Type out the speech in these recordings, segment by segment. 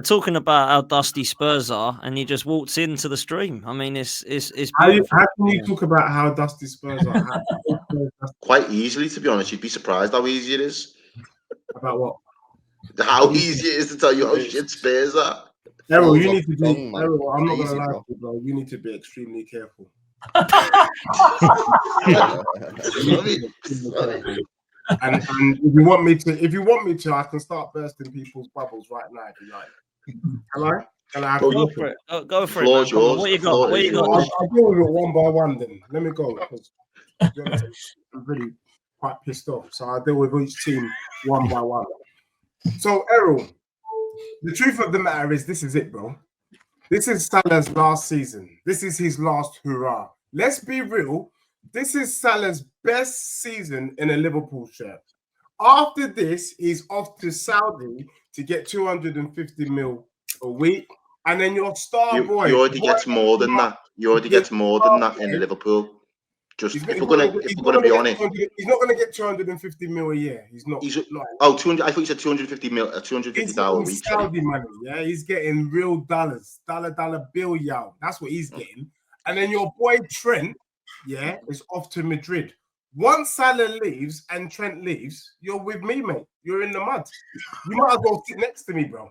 we're talking about how dusty Spurs are, and he just walks into the stream. I mean, it's How beautiful. can you talk about how dusty Spurs are? Quite easily, to be honest. You'd be surprised how easy it is. About what? How easy it is to tell you how shit Spurs are. Errol, you need to be. Wrong, man. Errol, I'm not Easy, gonna lie bro. to you, bro. You need to be extremely careful. And if you want me to, I can start bursting people's bubbles right now if you like. Can I? Go for it. Go for it. Floor's Come on, yours. what you got? What you got? I'll deal with it one by one then. Let me go because I'm really quite pissed off. So I'll deal with each team one by one. So Errol, the truth of the matter is this is it, bro. This is Salah's last season. This is his last hurrah. Let's be real. This is Salah's best season in a Liverpool shirt. After this, he's off to Saudi to get 250 mil a week. And then your star boy. He already gets more than that. You already gets more than that in Liverpool. Just if we're gonna be honest, he's not gonna get 250 mil a year. He's not. 200. I thought you said 250 mil, 250 dollars a week. Saudi money, yeah. He's getting real dollars, dollar bill, yo. That's what he's getting. And then your boy Trent, yeah, is off to Madrid. Once Salah leaves and Trent leaves, you're with me, mate. You're in the mud. You might as well sit next to me, bro.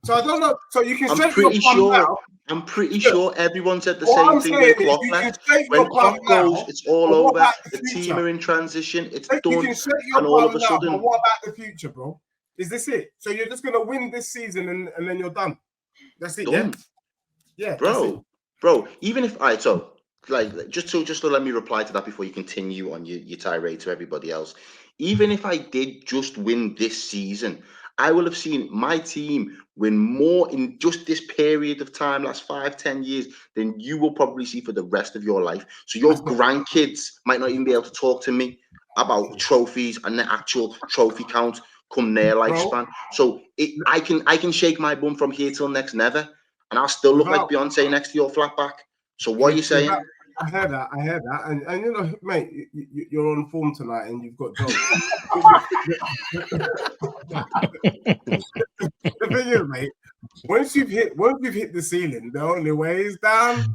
So I don't know. So you can. I'm pretty sure everyone said the same thing when Klopp left. When Klopp goes, it's all over. The team are in transition. It's done. And all of a sudden, but what about the future, bro? Is this it? So you're just gonna win this season and then you're done. That's it. Done. Yeah, bro. Even if so like just to let me reply to that before you continue on your tirade to everybody else. Even if I did just win this season, I will have seen my team win more in just this period of time, last 5-10 years, than you will probably see for the rest of your life. So your grandkids might not even be able to talk to me about trophies and the actual trophy count come their lifespan. So I can shake my bum from here till next never, and I'll still look like Beyonce next to your flat back. So what are you saying? I heard that, and you know, mate, you're on form tonight, and you've got jobs. The thing is, mate, once you've hit the ceiling, the only way is down,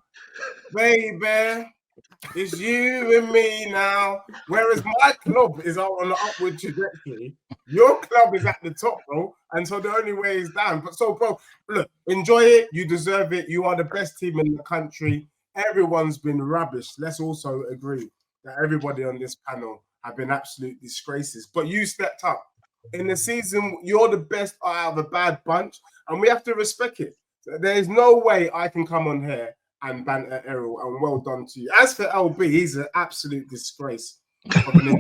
baby. It's you and me now. Whereas my club is on the upward trajectory, your club is at the top, bro. And so the only way is down. But so, bro, look, enjoy it. You deserve it. You are the best team in the country. Everyone's been rubbish. Let's also agree that everybody on this panel have been absolute disgraces. But you stepped up. In the season, you're the best out of a bad bunch, and we have to respect it. There is no way I can come on here and banter Errol, and well done to you. As for LB, he's an absolute disgrace of and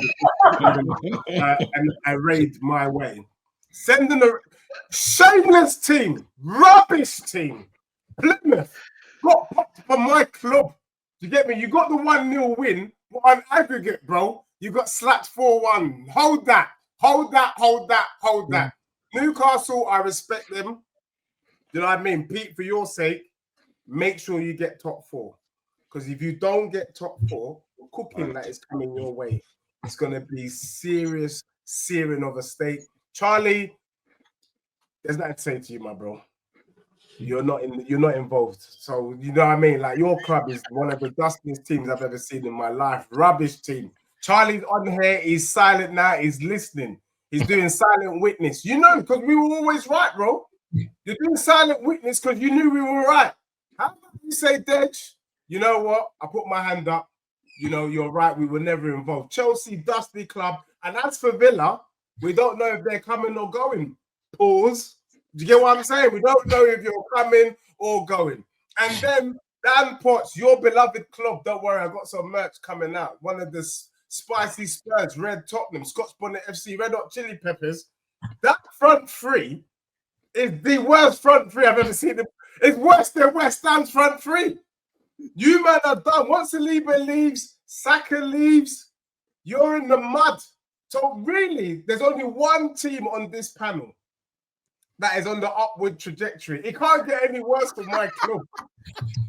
a raid my way. Sending a shameless team, rubbish team, Plymouth got popped for my club. You get me? You got the 1-0 win, but on aggregate, bro, you got slapped 4-1. Hold that. Newcastle, I respect them. You know what I mean? Pete, for your sake, make sure you get top 4. Because if you don't get top 4, the cooking that is coming your way, it's going to be serious searing of a steak. Charlie, there's nothing to say to you, my bro. You're not involved. So you know what I mean? Like, your club is one of the dustiest teams I've ever seen in my life. Rubbish team. Charlie's on here. He's silent now. He's listening. He's doing silent witness. You know, because we were always right, bro. You're doing silent witness because you knew we were right. How about you say, Dej? You know what? I put my hand up. You know, you're right. We were never involved. Chelsea, dusty club. And as for Villa, we don't know if they're coming or going. Pause. Do you get what I'm saying? We don't know if you're coming or going. And then Dan Potts, your beloved club. Don't worry, I got some merch coming out. One of the spicy Spurs, Red Tottenham, Scots Bonnet FC, Red Hot Chili Peppers. That front three is the worst front three I've ever seen. It's worse than West Ham's front three. You man are done. Once Saliba leaves, Saka leaves, you're in the mud. So really, there's only one team on this panel that is on the upward trajectory. It can't get any worse for my club.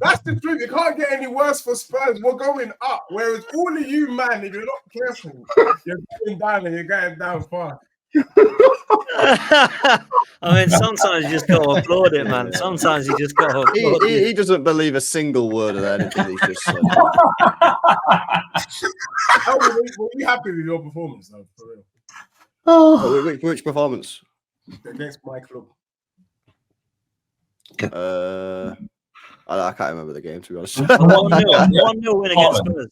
That's the truth. It can't get any worse for Spurs. We're going up. Whereas all of you, man, if you're not careful, you're going down and you're going down fast. I mean, sometimes you just got to applaud it, man. Sometimes you just got to applaud it. He doesn't believe a single word of anything he's just said. Were you happy with your performance, though, for real? Oh, which performance? Against my club. I can't remember the game, to be honest. 1-0 win against Spurs.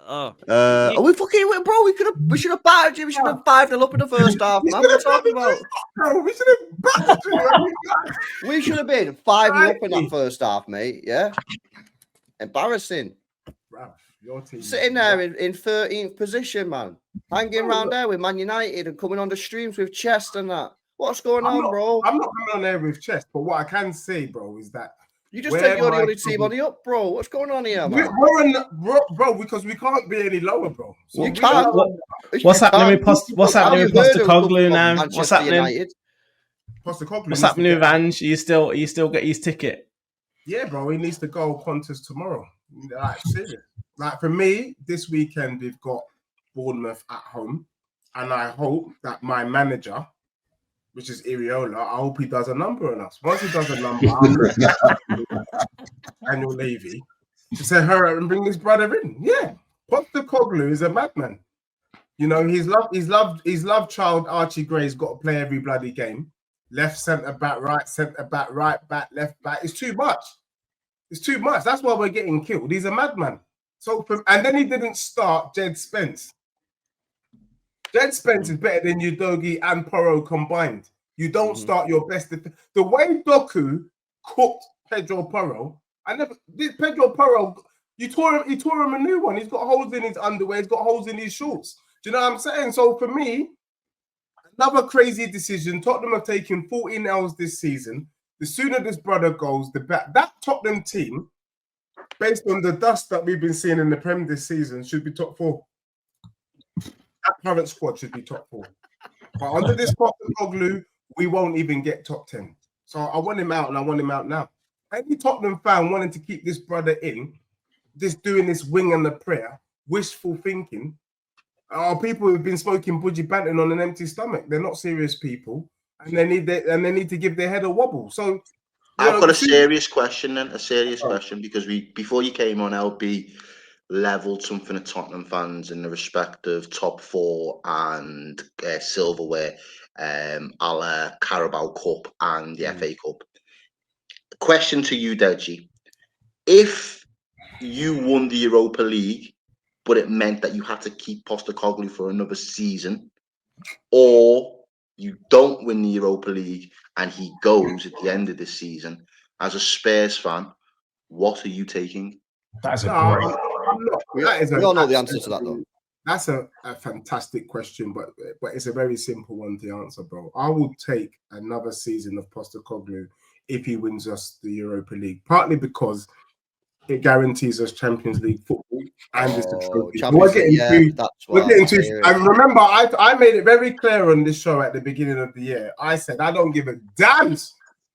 We fucking went, bro. We should have battered you. We should have 5-0 up in the first half, man. What are you talking about? Bro, we should have battered you. We should have been 5-0 up in that first half, mate. Yeah, embarrassing. Bro, your team Sitting there in 13th position, man, hanging around there with Man United and coming on the streams with Chest and that. What's going on, bro? I'm not coming on there with Chest, but what I can say, bro, is that you just said you're the only team on the up, bro. What's going on here, man? Bro, because we can't be any lower, bro. So you can't. What's happening with Postecoglou now? What's happening? What's happening with Ange? You still get his ticket? Yeah, bro. He needs to go contest tomorrow. Like, serious. Like, for me, this weekend we've got Bournemouth at home, and I hope that my manager, which is Iriola, I hope he does a number on us. Once he does a number, Daniel Levy to say her and bring his brother in. Yeah, Postecoglou is a madman. You know, his love child Archie Gray's got to play every bloody game. Left centre back, right back, left back. It's too much. It's too much. That's why we're getting killed. He's a madman. And then he didn't start Jed Spence. Jed Spence is better than Udogie and Porro combined. You don't start your best. The way Doku cooked Pedro Porro, Pedro Porro, he tore him a new one. He's got holes in his underwear. He's got holes in his shorts. Do you know what I'm saying? So for me, another crazy decision. Tottenham have taken 14 L's this season. The sooner this brother goes, the better. That Tottenham team, based on the dust that we've been seeing in the Prem this season, should be top 4. That current squad should be top 4. But under this Postecoglou, we won't even get top 10. So I want him out, and I want him out now. Any Tottenham fan wanting to keep this brother in, just doing this wing and the prayer, wishful thinking, are people who've been smoking Budgie Banton on an empty stomach. They're not serious people, and they need to give their head a wobble. So I've got a serious question then, question, because before you came on, LB leveled something at Tottenham fans in the respect of top 4 and silverware, a la Carabao Cup and the FA Cup. Question to you, Deji. If you won the Europa League, but it meant that you had to keep Postecoglou for another season, or you don't win the Europa League and he goes at the end of this season, as a Spurs fan, what are you taking? That's a great. We all know the answer to that, though. That's a fantastic question, but it's a very simple one to answer, bro. I will take another season of Postecoglou if he wins us the Europa League, partly because it guarantees us Champions League football and it's the trophy. We're getting too. And remember, I made it very clear on this show at the beginning of the year. I said I don't give a damn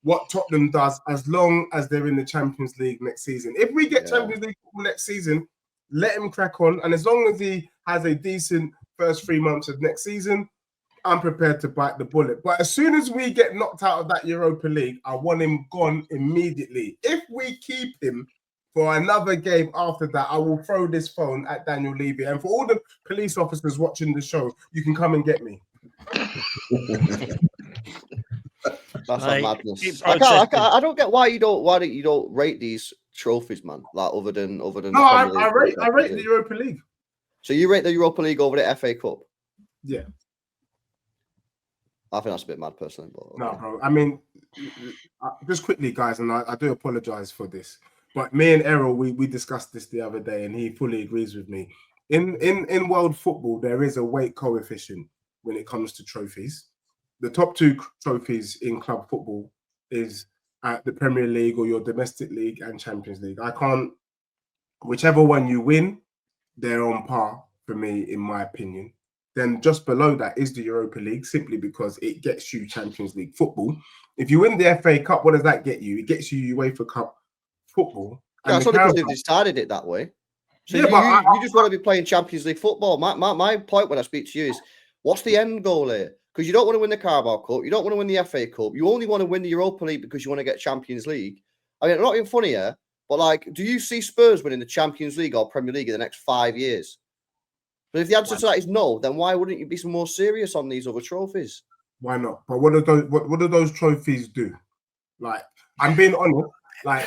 what Tottenham does as long as they're in the Champions League next season. If we get Champions League football next season, let him crack on. And as long as he has a decent first 3 months of next season, I'm prepared to bite the bullet. But as soon as we get knocked out of that Europa League, I want him gone immediately. If we keep him for another game after that, I will throw this phone at Daniel Levy. And for all the police officers watching the show, you can come and get me. That's a madness. I don't get why you don't rate these trophies, man. Like other than. No, I rate the Europa League. So you rate the Europa League over the FA Cup? Yeah. I think that's a bit mad, personally. But no, bro. I mean, just quickly, guys, and I do apologize for this, but me and Errol, we discussed this the other day, and he fully agrees with me. In world football, there is a weight coefficient when it comes to trophies. The top 2 trophies in club football is at the Premier League or your domestic league and Champions League. Whichever one you win, they're on par for me, in my opinion. Then just below that is the Europa League, simply because it gets you Champions League football. If you win the FA Cup, what does that get you? It gets you UEFA Cup football. Yeah, that's only because they've decided it that way. So you just want to be playing Champions League football. My point when I speak to you is, what's the end goal here? because you don't want to win the Carabao Cup, you don't want to win the FA Cup, you only want to win the Europa League because you want to get Champions League. I mean, I'm not even funny here, but like, do you see Spurs winning the Champions League or Premier League in the next 5 years? But if the answer to that is no, then why wouldn't you be some more serious on these other trophies? Why not? But what do those trophies do? Like, I'm being honest. Like,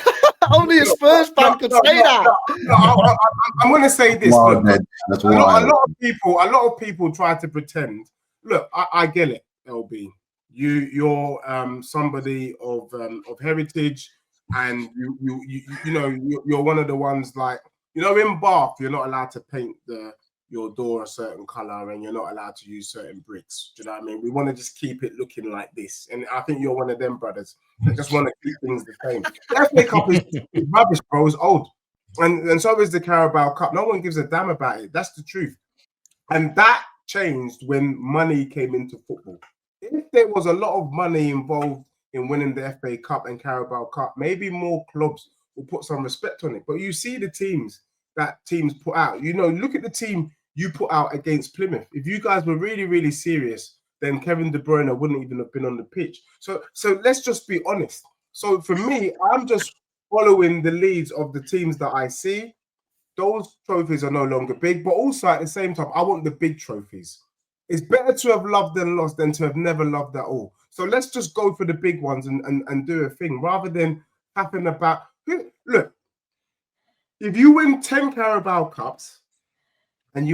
only a Spurs fan could say that. I'm going to say this. Wow, look, that's a lot of people try to pretend. Look, I get it, LB. You're somebody of heritage, and you know you're one of the ones, like, you know, in Bath you're not allowed to paint your door a certain color, and you're not allowed to use certain bricks. Do you know what I mean? We want to just keep it looking like this, and I think you're one of them brothers that just want to keep things the same. The FA Cup is rubbish, bro. It's old, and so is the Carabao Cup. No one gives a damn about it. That's the truth, and that changed when money came into football. If there was a lot of money involved in winning the FA Cup and Carabao Cup, maybe more clubs will put some respect on it. But you see the teams that teams put out. You know, look at the team you put out against Plymouth. If you guys were really, really serious, then Kevin De Bruyne wouldn't even have been on the pitch. So let's just be honest. So for me, I'm just following the leads of the teams that I see. Those trophies are no longer big, but also at the same time, I want the big trophies. It's better to have loved and lost than to have never loved at all. So let's just go for the big ones and do a thing rather than happen about. Look, if you win 10 Carabao Cups and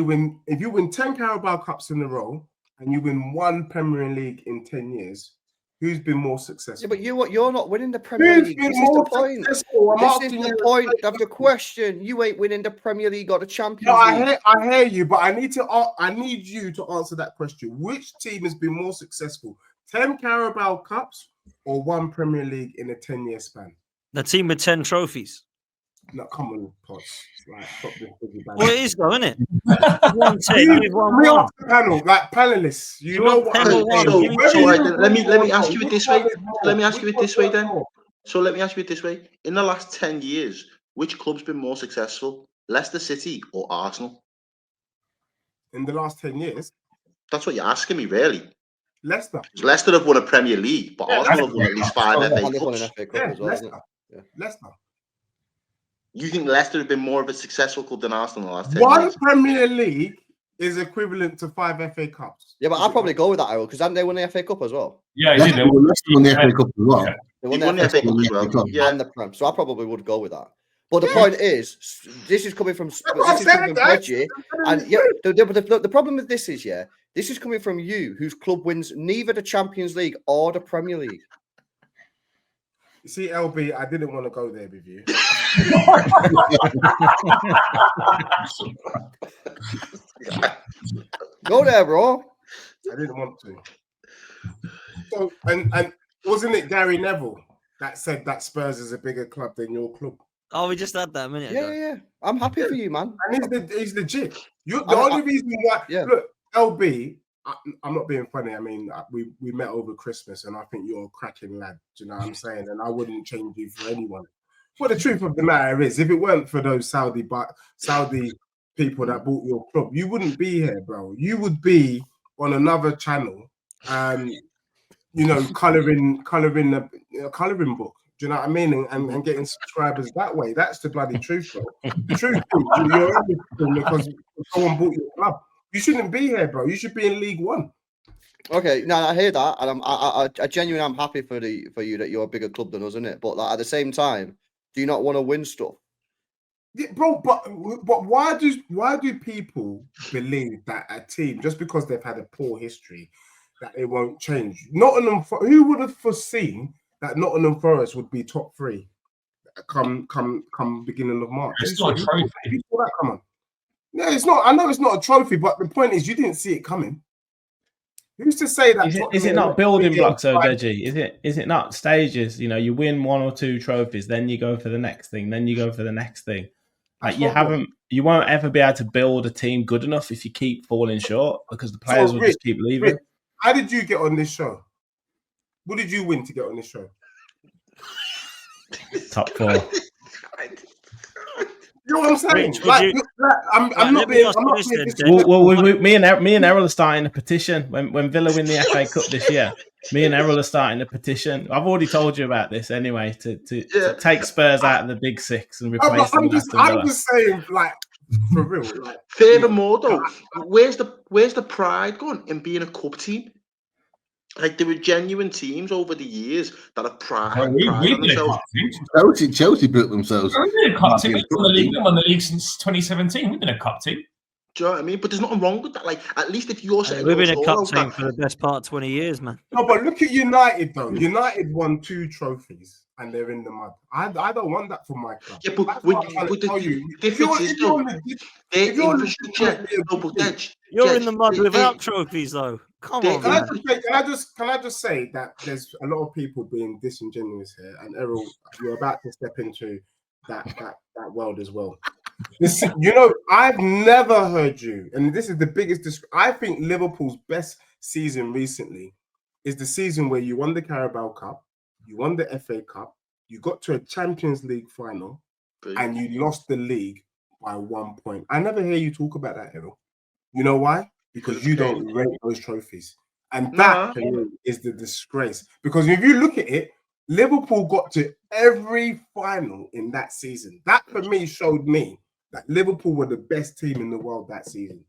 if you win 10 Carabao Cups in a row and you win 1 Premier League in 10 years, who's been more successful? Yeah, but you're not winning the Premier League. This is the point. This is the point of the question. You ain't winning the Premier League or the Champions League. I hear you, but I need you to answer that question. Which team has been more successful? 10 Carabao Cups or 1 Premier League in a 10-year span? The team with 10 trophies. No, come on, Pots. Right, well, it is though, isn't it? One team, one. Panel, like panelists. You know what? Let me ask you it this way. Let me ask you it this way then. So let me ask you it this way. In the last 10 years, which club's been more successful? Leicester City or Arsenal? In the last 10 years? That's what you're asking me, really. Leicester. Leicester have won a Premier League, but Arsenal have won at least 5 FA Cups. Leicester. You think Leicester have been more of a successful club than Arsenal in the last 10 years? 1 Premier League is equivalent to 5 FA Cups. Yeah, but I'll probably go with that, Errol, because haven't they won the FA Cup as well? Yeah, they won the FA Cup as well. Yeah. They won the FA Cup as well. Yeah. And the Prem. So I probably would go with that. But the point is, this is coming from Deji, and the problem with this is, this is coming from you, whose club wins neither the Champions League or the Premier League. You see, LB, I didn't want to go there with you. Go there, bro. I didn't want to. So, and wasn't it Gary Neville that said that Spurs is a bigger club than your club? Oh, we just had that a minute ago. Yeah. I'm happy for you, man. And he's legit. The only reason why, look, LB, I'm not being funny. I mean, we met over Christmas, and I think you're a cracking lad. Do you know what I'm saying? And I wouldn't change you for anyone. But the truth of the matter is, if it weren't for those Saudi people that bought your club, you wouldn't be here, bro. You would be on another channel, you know, coloring a coloring book. Do you know what I mean? And getting subscribers that way. That's the bloody truth, bro. The truth is, you're in this because someone bought your club. You shouldn't be here, bro. You should be in League One. Okay, now I hear that, and I genuinely am happy for you that you're a bigger club than us, isn't it? But like, at the same time, do you not want to win stuff? Yeah, bro, but why do people believe that a team, just because they've had a poor history, that it won't change? Who would have foreseen that Nottingham Forest would be top 3 come beginning of March? It's not a trophy. You saw that come on. Yeah, it's not. I know it's not a trophy, but the point is, you didn't see it coming. Who's to say that? Is it not building blocks, though, Deji? Is it not stages? You know, you win 1 or 2 trophies, then you go for the next thing, then you go for the next thing. Like you won't ever be able to build a team good enough if you keep falling short, because the players will just keep leaving. How did you get on this show? What did you win to get on this show? Top 4. You're what I'm saying. Rich, would you- I'm not being. I'm not being disrespectful. Well, me and Errol are starting a petition when Villa win the FA Cup this year. Me and Errol are starting a petition. I've already told you about this anyway. To take Spurs out of the Big Six and replace them with Aston Villa. I'm just saying, like, for real. Like, Furthermore, though, where's the pride gone in being a cup team? Like, there were genuine teams over the years that have pride on themselves. Chelsea built themselves. We've been a cup team. We've won the league since 2017. We've been a cup team. Do you know what I mean? But there's nothing wrong with that. Like, at least if you're saying we've been a cup team for the best part of 20 years, man. No, but look at United though. United won 2 trophies and they're in the mud. I don't want that for my club. Yeah, but the difference is though, their infrastructure. You're in the mud without trophies, though. Come on, man. Can I just say that there's a lot of people being disingenuous here, and Errol, you're about to step into that world as well. You know, I've never heard you, and this is the biggest. I think Liverpool's best season recently is the season where you won the Carabao Cup, you won the FA Cup, you got to a Champions League final, and you lost the league by 1 point. I never hear you talk about that, Errol. You know why? Because you don't rate those trophies. And that is the disgrace. Because if you look at it, Liverpool got to every final in that season. That, for me, showed me that Liverpool were the best team in the world that season.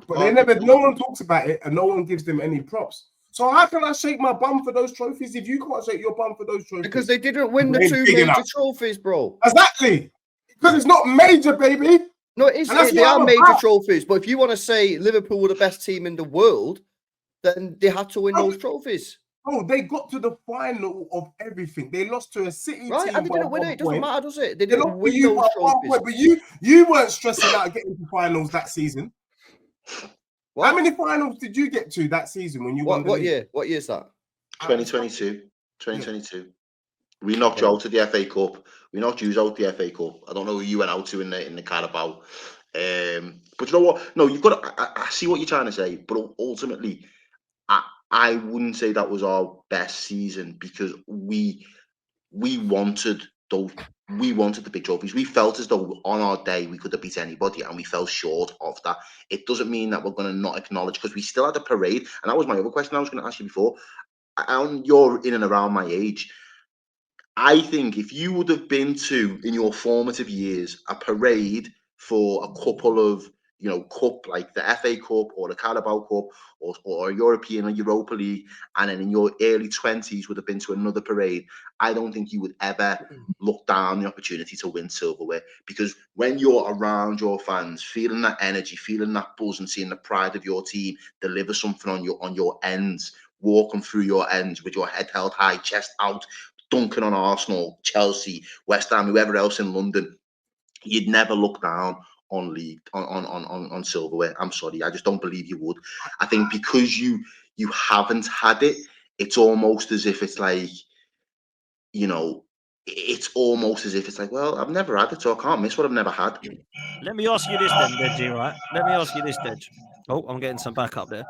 But no one talks about it and no one gives them any props. So how can I shake my bum for those trophies if you can't shake your bum for those trophies? Because they didn't win the 2 major trophies, bro. Exactly. Because it's not major, baby. No, it is. They are major trophies. But if you want to say Liverpool were the best team in the world, then they had to win those trophies. Oh, they got to the final of everything. They lost to a City team. Right, and they didn't win it. It doesn't matter, does it? They didn't win those trophies. But you weren't stressing out getting to finals that season. What? How many finals did you get to that season when you won? What year? What year is that? 2022. 2022. Yeah. We knocked you out of the FA Cup. We knocked you out the FA Cup. I don't know who you went out to in the Carabao. But you know what? No, you've got to, I see what you're trying to say, but ultimately, I wouldn't say that was our best season because we wanted the big trophies. We felt as though on our day we could have beat anybody, and we fell short of that. It doesn't mean that we're going to not acknowledge, because we still had a parade, and that was my other question I was going to ask you before. And you're in and around my age. I think if you would have been to, in your formative years, a parade for a couple of, cup, like the FA Cup or the Carabao Cup or European or Europa League, and then in your early 20s would have been to another parade, I don't think you would ever look down the opportunity to win silverware, because when you're around your fans, feeling that energy, feeling that buzz, and seeing the pride of your team deliver something on your ends, walking through your ends with your head held high, chest out, dunking on Arsenal, Chelsea, West Ham, whoever else in London, you'd never look down on league on silverware. I'm sorry, I just don't believe you would. I think because you haven't had it, it's almost as if it's like, it's almost as if it's like, well, I've never had it, so I can't miss what I've never had. Let me ask you this then, Deji, right? Let me ask you this, Deji. Oh, I'm getting some backup there.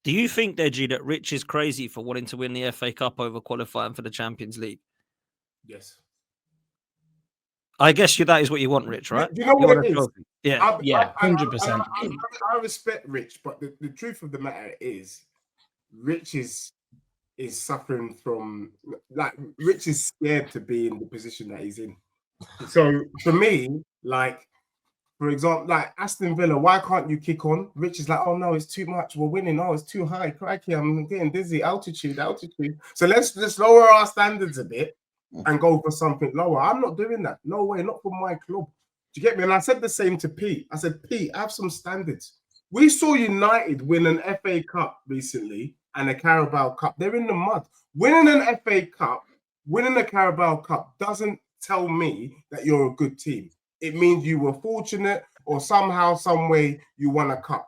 Do you think, Deji, that Rich is crazy for wanting to win the FA Cup over qualifying for the Champions League? Yes. I guess that is what you want, Rich, right? Do you know what it is? Yeah. Yeah, 100%. I respect Rich, but the truth of the matter is, Rich is suffering from, like, Rich is scared to be in the position that he's in. So for me, like, for example, like Aston Villa, why can't you kick on? Rich is like, oh no, it's too much. We're winning. Oh, it's too high. Crikey, I'm getting dizzy. Altitude. So let's just lower our standards a bit and go for something lower. I'm not doing that. No way, not for my club. Do you get me? And I said the same to Pete. I said, Pete, have some standards. We saw United win an FA Cup recently and a Carabao Cup. They're in the mud. Winning an FA Cup, winning a Carabao Cup doesn't tell me that you're a good team. It means you were fortunate or somehow, some way you won a cup.